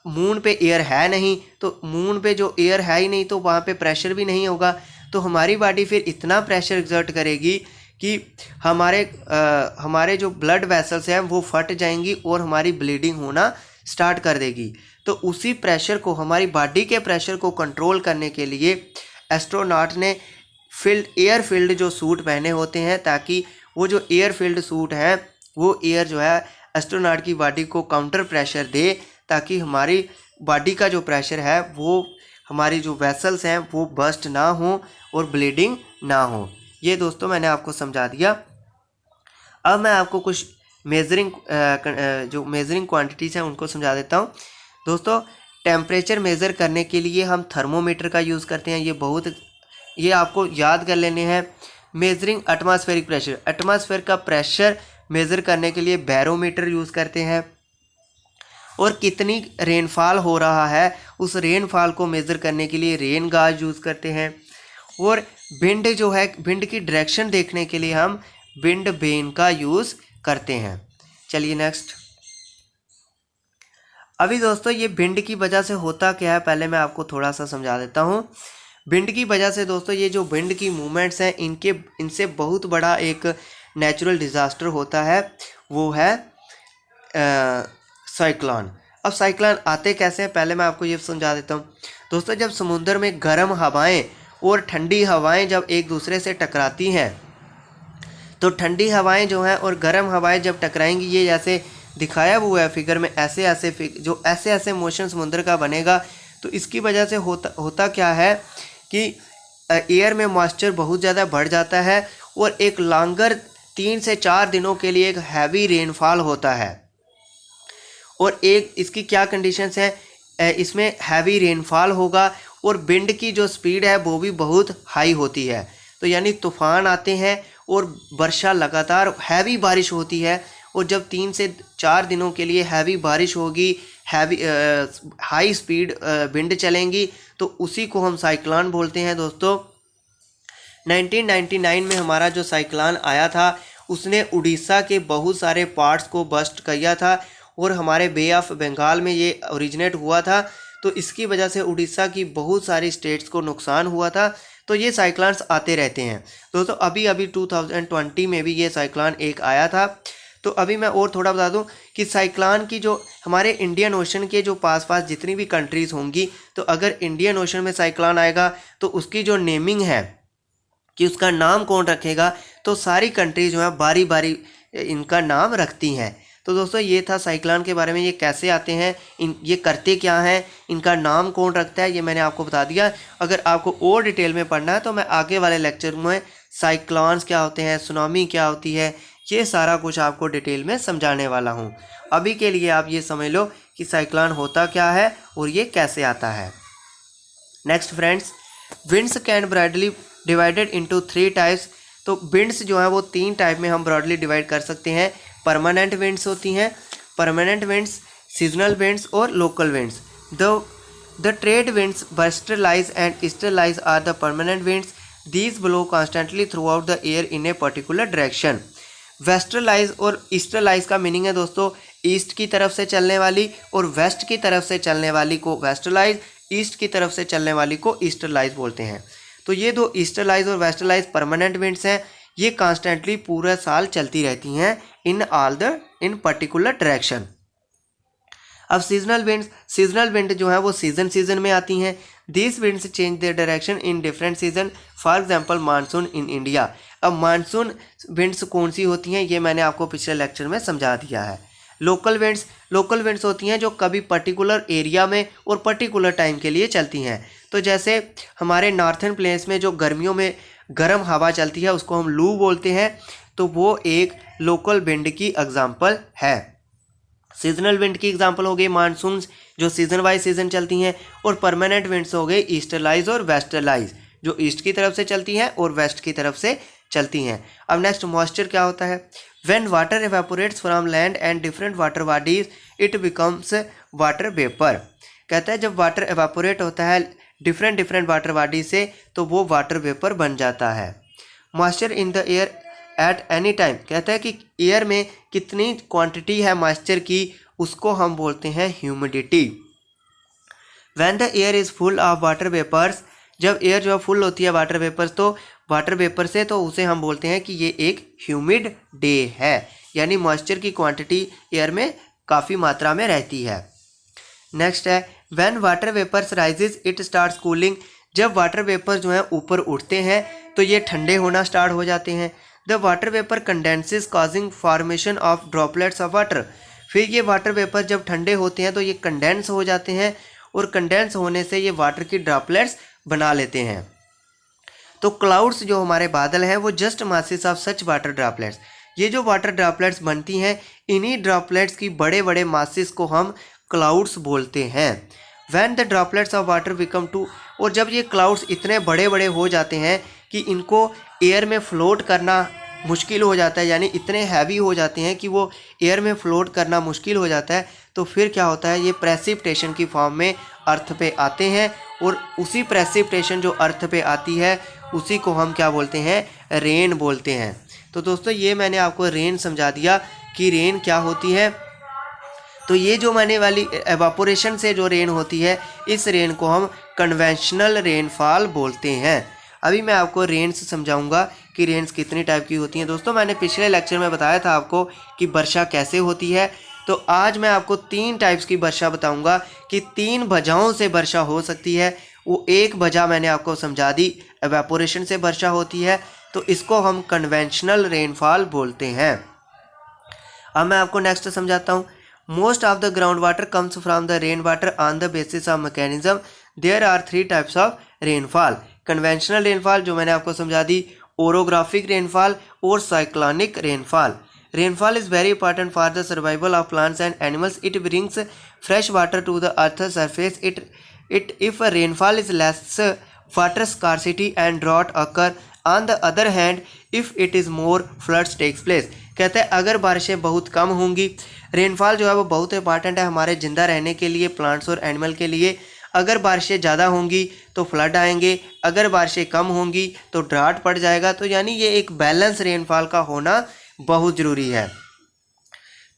मून पे एयर है नहीं, तो मून पे जो एयर है ही नहीं तो वहाँ पे प्रेशर भी नहीं होगा। तो हमारी बॉडी फिर इतना प्रेशर एग्जर्ट करेगी कि हमारे जो ब्लड वेसल्स हैं वो फट जाएंगी और हमारी ब्लीडिंग होना स्टार्ट कर देगी। तो उसी प्रेशर को, हमारी बॉडी के प्रेशर को कंट्रोल करने के लिए एस्ट्रोनॉट ने एयर फील्ड जो सूट पहने होते हैं, ताकि वो जो एयर फील्ड सूट है वो एयर जो है एस्ट्रोनॉट की बॉडी को काउंटर प्रेशर दे, ताकि हमारी बॉडी का जो प्रेशर है वो हमारी जो वेसल्स हैं वो बस्ट ना हो और ब्लीडिंग ना हो। ये दोस्तों मैंने आपको समझा दिया। अब मैं आपको कुछ मेजरिंग क्वांटिटीज़ हैं उनको समझा देता हूँ। दोस्तों टेम्परेचर मेज़र करने के लिए हम थर्मोमीटर का यूज़ करते हैं। ये आपको याद कर लेने हैं। मेजरिंग एटमॉस्फेरिक प्रेशर, एटमॉस्फेयर का प्रेशर मेज़र करने के लिए बैरोमीटर यूज़ करते हैं। और कितनी रेनफॉल हो रहा है उस रेनफॉल को मेज़र करने के लिए रेन गाज यूज़ करते हैं। और विंड जो है, विंड की डायरेक्शन देखने के लिए हम विंड वेन का यूज़ करते हैं। चलिए नेक्स्ट। अभी दोस्तों ये विंड की वजह से होता क्या है, पहले मैं आपको थोड़ा सा समझा देता हूँ। विंड की वजह से दोस्तों ये जो विंड की मूवमेंट्स हैं इनसे बहुत बड़ा एक नेचुरल डिज़ास्टर होता है, वो है साइक्लोन। अब साइक्लोन आते कैसे हैं पहले मैं आपको ये समझा देता हूँ। दोस्तों जब समुद्र में गर्म हवाएं और ठंडी हवाएं जब एक दूसरे से टकराती हैं, तो ठंडी हवाएं जो हैं और गर्म हवाएं जब टकराएंगी, ये जैसे दिखाया हुआ है फिगर में, ऐसे ऐसे मोशन समुद्र का बनेगा। तो इसकी वजह से होता क्या है कि एयर में मॉइस्चर बहुत ज़्यादा बढ़ जाता है और एक लॉन्गर 3 से 4 दिनों के लिए एक हैवी रेनफॉल होता है। और एक इसकी क्या कंडीशंस हैं, इसमें हैवी रेनफॉल होगा और विंड की जो स्पीड है वो भी बहुत हाई होती है। तो यानी तूफ़ान आते हैं और वर्षा लगातार हैवी बारिश होती है। और जब 3 से 4 दिनों के लिए हैवी बारिश होगी, हाई स्पीड विंड चलेंगी, तो उसी को हम साइक्लोन बोलते हैं। दोस्तों 1999 में हमारा जो साइक्लोन आया था उसने उड़ीसा के बहुत सारे पार्ट्स को बस्ट किया था और हमारे बे ऑफ बंगाल में ये ओरिजिनेट हुआ था। तो इसकी वजह से उड़ीसा की बहुत सारी स्टेट्स को नुकसान हुआ था। तो ये साइक्लोन्स आते रहते हैं दोस्तों। अभी 2020 में भी ये साइक्लोन एक आया था। तो अभी मैं और थोड़ा बता दूं कि साइक्लोन की जो हमारे इंडियन ओशन के जो पास जितनी भी कंट्रीज़ होंगी, तो अगर इंडियन ओशन में साइक्लोन आएगा तो उसकी जो नेमिंग है कि उसका नाम कौन रखेगा, तो सारी कंट्रीज जो है बारी बारी इनका नाम रखती हैं। तो दोस्तों ये था साइक्लोन के बारे में, ये कैसे आते हैं, ये करते क्या हैं, इनका नाम कौन रखता है, ये मैंने आपको बता दिया। अगर आपको और डिटेल में पढ़ना है तो मैं आगे वाले लेक्चर में साइक्लोन्स क्या होते हैं, सुनामी क्या होती है, ये सारा कुछ आपको डिटेल में समझाने वाला हूँ। अभी के लिए आप ये समझ लो कि साइक्लोन होता क्या है और ये कैसे आता है। Next friends, winds can broadly divided into 3 types. तो विंड्स जो है वो 3 टाइप में हम ब्रॉडली डिवाइड कर सकते हैं। परमानेंट विंड्स होती हैं, परमानेंट विंड्स, सीजनल विंड्स और local winds. The trade winds westerlies and easterlies are the permanent winds. These blow constantly throughout the air in a particular direction. Westerlies और ईस्टर्लाइज का मीनिंग है दोस्तों ईस्ट की तरफ से चलने वाली, और वेस्ट की तरफ से चलने वाली को वेस्टर्लाइज, ईस्ट की तरफ से चलने वाली को ईस्टर्लाइज बोलते हैं। तो ये दो ईस्टर्लाइज और वेस्टर्लाइज परमानेंट विंड्स हैं, ये कॉन्स्टेंटली पूरा साल चलती रहती हैं इन पर्टिकुलर डायरेक्शन। अब सीजनल विंड जो है वो सीजन में आती हैं। These winds change their direction in different season. For example, monsoon in India. अब मानसून विंड्स कौन सी होती हैं ये मैंने आपको पिछले लेक्चर में समझा दिया है. लोकल विंड्स होती हैं जो कभी पर्टिकुलर एरिया में और पर्टिकुलर टाइम के लिए चलती हैं. तो जैसे हमारे नॉर्थन प्लेन्स में जो गर्मियों में गर्म हवा चलती है उसको हम लू बोलते हैं, तो वो एक लोकल विंड की एग्जांपल है. सीजनल विंड की एग्जांपल हो गई मानसून जो सीजन वाइज सीजन चलती हैं, और परमानेंट विंड्स हो गई ईस्टरलाइज और वेस्टरलाइज जो ईस्ट की तरफ से चलती हैं और वेस्ट की तरफ से चलती हैं. अब नेक्स्ट मॉइस्चर क्या होता है. When water evaporates from land and different water bodies it becomes water vapour. कहता है जब वाटर एवेपोरेट होता है डिफरेंट वाटर बॉडी से तो वो वाटर वेपर बन जाता है. Moisture in the air at any time. कहता है कि एयर में कितनी क्वांटिटी है मॉइस्चर की उसको हम बोलते हैं humidity. When the air is full of water vapours. जब एयर जो है फुल होती है वाटर वेपर्स तो वाटर वेपर से तो उसे हम बोलते हैं कि ये एक ह्यूमिड डे है, यानी मॉइस्चर की क्वांटिटी एयर में काफ़ी मात्रा में रहती है. नेक्स्ट है when water vapours rises it starts cooling. जब वाटर वेपर जो है ऊपर उठते हैं तो ये ठंडे होना स्टार्ट हो जाते हैं. The water vapour condenses causing formation of droplets of water. फिर ये वाटर वेपर जब ठंडे होते हैं तो ये कंडेंस हो जाते हैं और कंडेंस होने से ये वाटर की ड्रॉपलेट्स बना लेते हैं. तो क्लाउड्स जो हमारे बादल हैं वो just masses of such water droplets. ये जो वाटर ड्रॉपलेट्स बनती हैं इन्हीं ड्रॉपलेट्स की बड़े बड़े मासेस को हम क्लाउड्स बोलते हैं. When the droplets of water become too. और जब ये क्लाउड्स इतने बड़े बड़े हो जाते हैं कि इनको एयर में फ्लोट करना मुश्किल हो जाता है, यानी इतने हैवी हो जाते हैं कि वो एयर में फ्लोट करना मुश्किल हो जाता है, तो फिर क्या होता है ये प्रेसिपिटेशन की फॉर्म में अर्थ पे आते हैं. और उसी प्रेसिपिटेशन जो अर्थ पे आती है उसी को हम क्या बोलते हैं रेन बोलते हैं. तो दोस्तों ये मैंने आपको रेन समझा दिया कि रेन क्या होती है. तो ये जो मैंने वाली एवापोरेशन से जो रेन होती है इस रेन को हम कन्वेंशनल रेनफॉल बोलते हैं. अभी मैं आपको रेन्स समझाऊंगा कि रेन्स कितनी टाइप की होती हैं. दोस्तों मैंने पिछले लेक्चर में बताया था आपको कि वर्षा कैसे होती है, तो आज मैं आपको 3 टाइप्स की वर्षा बताऊंगा कि 3 वजहों से वर्षा हो सकती है. वो एक वजह मैंने आपको समझा दी, एवेपोरेशन से वर्षा होती है, तो इसको हम कन्वेंशनल रेनफॉल बोलते हैं. अब मैं आपको नेक्स्ट समझाता हूँ. Most of the ground water comes from the rain water on the basis of mechanism. There are 3 types of rainfall. Conventional rainfall जो मैंने आपको समझा दी, ओरोग्राफिक रेनफॉल और cyclonic rainfall. Rainfall is very important for the survival of plants and animals. It brings fresh water to the earth surface. It if rainfall is less water scarcity and drought occur. On the other hand if it is more floods takes place. कहते हैं अगर बारिशें बहुत कम होंगी, रेनफॉल जो है वो बहुत इंपॉर्टेंट है हमारे ज़िंदा रहने के लिए, प्लांट्स और एनिमल के लिए. अगर बारिशें ज़्यादा होंगी तो फ्लड आएंगे, अगर बारिशें कम होंगी तो ड्राट पड़ जाएगा. तो यानी ये एक बैलेंस रेनफॉल का होना बहुत ज़रूरी है.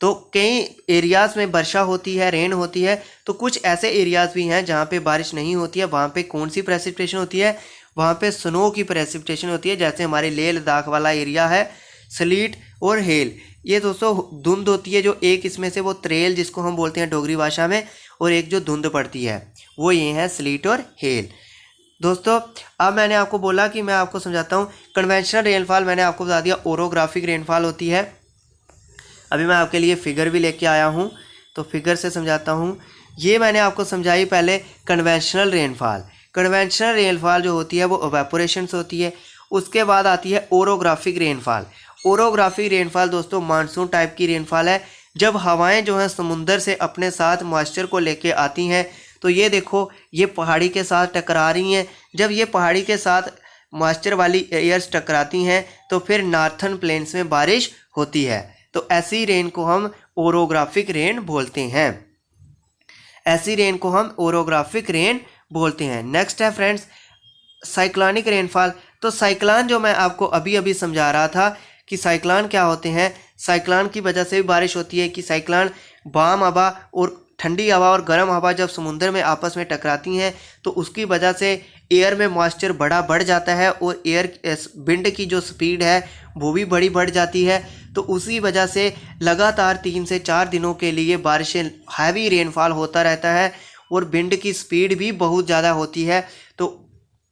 तो कई एरियाज़ में वर्षा होती है, रेन होती है, तो कुछ ऐसे एरियाज़ भी हैं जहाँ पे बारिश नहीं होती है. वहाँ पे कौन सी प्रेसिपिटेशन होती है, वहाँ पे स्नो की प्रेसिपिटेशन होती है. जैसे हमारे लेह लद्दाख वाला एरिया है, स्लीट और हेल. ये दोस्तों धुंध होती है जो एक इसमें से वो त्रेल जिसको हम बोलते हैं डोगरी भाषा में, और एक जो धुंध पड़ती है वो ये है स्लीट और हेल. दोस्तों अब मैंने आपको बोला कि मैं आपको समझाता हूँ कन्वेंशनल रेनफॉल. मैंने आपको बता दिया ओरोग्राफिक रेनफॉल होती है. अभी मैं आपके लिए फिगर भी लेके आया हूँ, तो फिगर से समझाता हूँ. ये मैंने आपको समझाई पहले कन्वेंशनल रेनफॉल. कन्वेंशनल रेनफॉल जो होती है वो एवेपोरेशन से होती है. उसके बाद आती है ओरोग्राफिक रेनफॉल. ओरोग्राफिक रेनफॉल दोस्तों मानसून टाइप की रेनफॉल है. जब हवाएं जो हैं समुंदर से अपने साथ मॉइस्चर को लेके आती हैं, तो ये देखो ये पहाड़ी के साथ टकरा रही हैं. जब ये पहाड़ी के साथ मॉइस्चर वाली एयर्स टकराती हैं तो फिर नॉर्थन प्लेन्स में बारिश होती है. तो ऐसी रेन को हम ओरोग्राफिक रेन बोलते हैं. ऐसी रेन को हम ओरोग्राफिक रेन बोलते हैं. नेक्स्ट है फ्रेंड्स साइक्लोनिक रेनफॉल. तो साइक्लोन जो मैं आपको अभी अभी समझा रहा था कि साइक्लोन क्या होते हैं. साइक्लोन की वजह से भी बारिश होती है कि साइक्लोन वाम हवा और ठंडी हवा और गर्म हवा जब समुद्र में आपस में टकराती हैं तो उसकी वजह से एयर में मॉइस्चर बढ़ जाता है और एयर विंड की जो स्पीड है वो भी बढ़ जाती है. तो उसी वजह से लगातार 3 से 4 दिनों के लिए बारिशें हैवी रेनफॉल होता रहता है और विंड की स्पीड भी बहुत ज़्यादा होती है, तो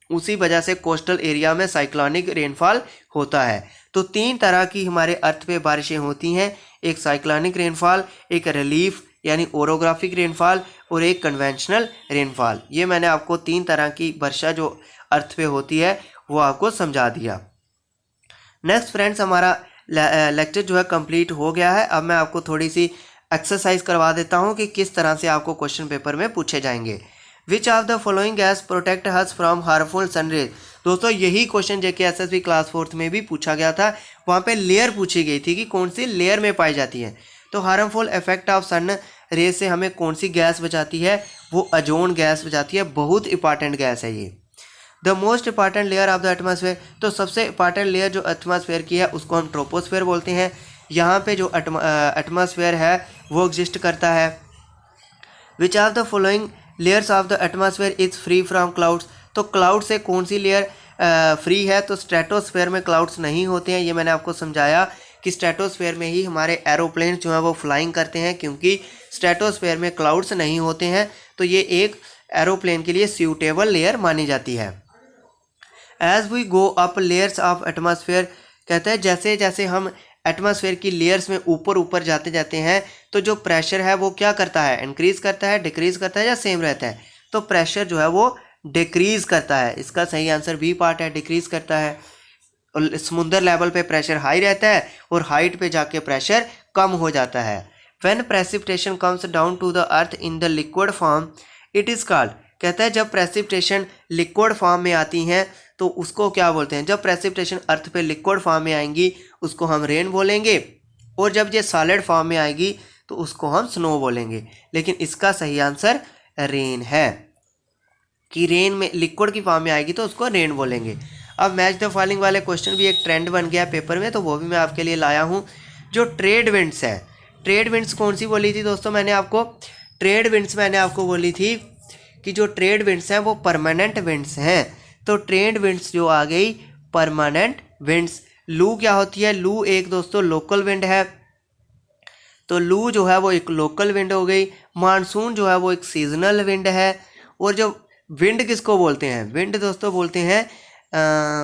उसी वजह से कोस्टल एरिया में साइक्लोनिक रेनफॉल होता है। तो 3 तरह की हमारे अर्थ पे बारिशें होती हैं, एक साइक्लोनिक रेनफॉल, एक रिलीफ यानी ओरोग्राफिक रेनफॉल और एक कन्वेंशनल रेनफॉल। ये मैंने आपको 3 तरह की वर्षा जो अर्थ पे होती है वो आपको समझा दिया। नेक्स्ट फ्रेंड्स, हमारा लेक्चर जो है कंप्लीट हो गया है। अब मैं आपको थोड़ी सी एक्सरसाइज करवा देता हूँ कि किस तरह से आपको क्वेश्चन पेपर में पूछे जाएंगे। Which of the following gas protect us from harmful sun rays. दोस्तों यही क्वेश्चन जेके एसएसबी क्लास 4th में भी पूछा गया था। वहाँ पे लेयर पूछी गई थी कि कौन सी लेयर में पाई जाती है। तो harmful effect of sun rays से हमें कौन सी गैस बचाती है, वो ओजोन गैस बचाती है। बहुत इंपॉर्टेंट गैस है ये। The most important layer of the atmosphere, तो सबसे इंपॉर्टेंट लेयर जो एटमॉस्फेयर की है उसको हम ट्रोपोस्फेयर बोलते हैं। यहाँ पे जो एटमॉस्फेयर है वो एग्जिस्ट करता है। विच of the following layers of the atmosphere is free from clouds, तो क्लाउड से कौन सी लेयर फ्री है, तो स्ट्रेटोस्फेयर में क्लाउड्स नहीं होते हैं। ये मैंने आपको समझाया कि स्ट्रेटोस्फेयर में ही हमारे एरोप्लेन जो हैं वो फ्लाइंग करते हैं, क्योंकि स्ट्रेटोस्फेयर में क्लाउड्स नहीं होते हैं। तो ये एक एरोप्लेन के लिए सूटेबल लेयर मानी जाती है। As we go up layers of atmosphere, कहते हैं जैसे जैसे हम एटमॉस्फेयर की लेयर्स में ऊपर ऊपर जाते जाते हैं तो जो प्रेशर है वो क्या करता है, इंक्रीज करता है, डिक्रीज करता है या सेम रहता है। तो प्रेशर जो है वो डिक्रीज करता है। इसका सही आंसर बी पार्ट है, डिक्रीज करता है। और समुद्र लेवल पे प्रेशर हाई रहता है और हाइट पे जाके प्रेशर कम हो जाता है। When precipitation comes down to the earth in the liquid form it is called, कहता है जब प्रेसिपिटेशन लिक्विड फॉर्म में आती हैं तो उसको क्या बोलते हैं। जब प्रेसिपिटेशन अर्थ पे लिक्विड फॉर्म में आएंगी उसको हम रेन बोलेंगे, और जब ये सॉलिड फॉर्म में आएगी तो उसको हम स्नो बोलेंगे। लेकिन इसका सही आंसर रेन है, कि रेन में लिक्विड की फॉर्म में आएगी तो उसको रेन बोलेंगे। अब मैच द फॉलोइंग वाले क्वेश्चन भी एक ट्रेंड बन गया पेपर में, तो वो भी मैं आपके लिए लाया हूँ। जो ट्रेड विंड्स है, ट्रेड विंड्स कौन सी बोली थी दोस्तों मैंने आपको, ट्रेड विंड्स मैंने आपको बोली थी कि जो ट्रेड विंड्स हैं वो परमानेंट विंड्स हैं। तो ट्रेड विंड्स जो आ गई परमानेंट विंड्स। लू क्या होती है, लू एक दोस्तों लोकल विंड है, तो लू जो है वो एक लोकल विंड हो गई। मानसून जो है वो एक सीजनल विंड है। और जो विंड किसको बोलते हैं, विंड दोस्तों बोलते हैं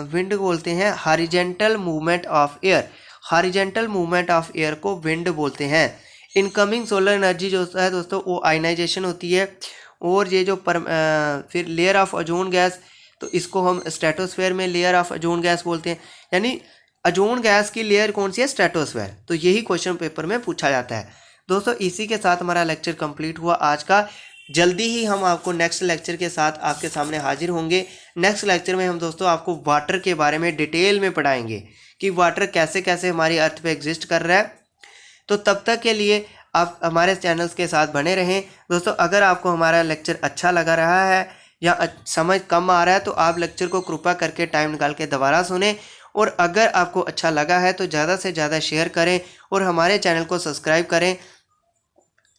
विंड बोलते हैं horizontal movement of air. Horizontal movement of air को विंड बोलते हैं। इनकमिंग सोलर एनर्जी जो है दोस्तों वो आयनाइजेशन होती है। और ये जो फिर लेयर ऑफ ओजोन गैस, तो इसको हम स्ट्रेटोस्फेयर में लेयर ऑफ ओजोन गैस बोलते हैं। यानी ओजोन गैस की लेयर कौन सी है, स्ट्रेटोस्फेयर। तो यही क्वेश्चन पेपर में पूछा जाता है दोस्तों। इसी के साथ हमारा लेक्चर कंप्लीट हुआ आज का। जल्दी ही हम आपको नेक्स्ट लेक्चर के साथ आपके सामने हाजिर होंगे। नेक्स्ट लेक्चर में हम दोस्तों आपको वाटर के बारे में डिटेल में पढ़ाएंगे कि वाटर कैसे कैसे हमारी अर्थ पे एग्जिस्ट कर रहा है। तो तब तक के लिए आप हमारे चैनल्स के साथ बने रहें दोस्तों। अगर आपको हमारा लेक्चर अच्छा लगा रहा है या समझ कम आ रहा है तो आप लेक्चर को कृपया करके टाइम निकाल के दोबारा सुनें। और अगर आपको अच्छा लगा है तो ज़्यादा से ज़्यादा शेयर करें और हमारे चैनल को सब्सक्राइब करें,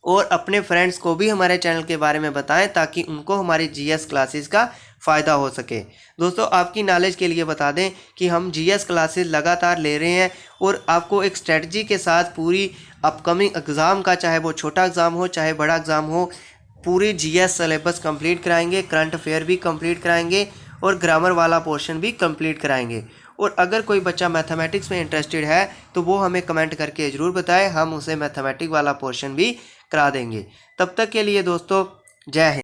और अपने फ्रेंड्स को भी हमारे चैनल के बारे में बताएं ताकि उनको हमारी जीएस क्लासेस का फ़ायदा हो सके। दोस्तों आपकी नॉलेज के लिए बता दें कि हम जीएस क्लासेस लगातार ले रहे हैं और आपको एक स्ट्रेटजी के साथ पूरी अपकमिंग एग्ज़ाम का, चाहे वो छोटा एग्ज़ाम हो चाहे बड़ा एग्ज़ाम हो, पूरी जीएस सिलेबस कंप्लीट कराएंगे, करंट अफेयर भी कंप्लीट कराएंगे और ग्रामर वाला पोर्शन भी कंप्लीट कराएंगे। और अगर कोई बच्चा मैथमेटिक्स में इंटरेस्टेड है तो वो हमें कमेंट करके ज़रूर बताएं, हम उसे मैथमेटिक्स वाला पोर्शन भी करा देंगे। तब तक के लिए दोस्तों जय हिंद।